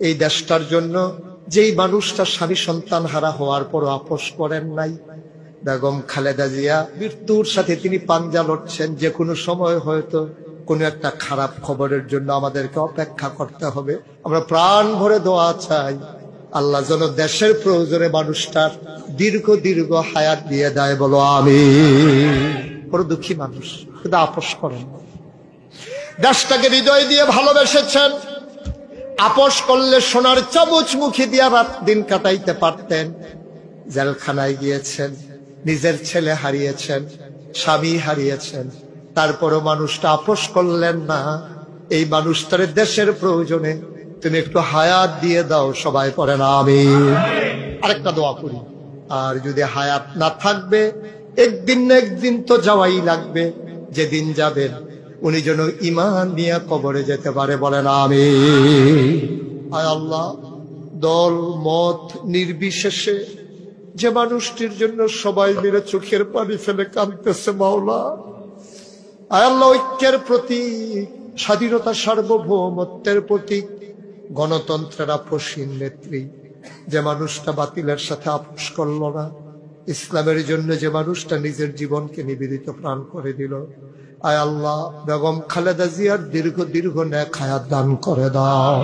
এই দেশটার জন্য যেই মানুষটা স্বামী সন্তান হারা হওয়ার পর আপোষ করেন নাই, বেগম খালেদা জিয়া, মৃত্যুর সাথে তিনি পাঞ্জা লড়ছেন। যে কোনো সময় হয়তো কোনো একটা খারাপ খবরের জন্য আমাদেরকে অপেক্ষা করতে হবে। আমরা প্রাণ ভরে দোয়া চাই, আল্লাহ যেন দেশের প্রয়োজনে মানুষটার দীর্ঘ দীর্ঘ হায়াত দিয়ে দেয়, বলো আমিন। বড় দুঃখী মানুষ, কিন্তু আপোষ করেন না। দেশটাকে হৃদয় দিয়ে ভালোবেসেছেন। আপোষ করলে সোনার চামচ মুখে দিয়া রাত দিন কাটাইতে পারতেন। জেলখানায় গিয়েছেন, নিজের ছেলে হারিয়েছেন, স্বামী হারিয়েছেন, তারপরও মানুষটা আপোষ করলেন না। এই মানুষটার দেশের প্রয়োজনে তুমি একটু হায়াত দিয়ে দাও, সবাই পড়ে না আমিন। আরেকটা দোয়া করি, আর যদি হায়াত না থাকবে, একদিন না একদিন তো যাওয়াই লাগবে। যেদিন যাবেন উনি যেন ঈমান নিয়ে কবরে যেতে পারে, বলেন আমিন। আয় আল্লাহ, দল মত নির্বিশেষে যে মানুষটির জন্য সবাই মিলে চোখের পানি ফেলে কাঁদতেছে মাওলা, আয় আল্লাহ, ঐক্যের প্রতীক, স্বাধীনতা সার্বভৌমত্বের প্রতীক, গণতন্ত্রের আপসহীন নেত্রী, যে মানুষটা বাতিলের সাথে আপোষ করল না, ইসলামের জন্য যে মানুষটা নিজের জীবনকে নিবেদিত প্রাণ করে দিল, আয় আল্লাহ, বেগম খালেদা জিয়ার দীর্ঘ দীর্ঘ নেক হায়াত দান করে দাও।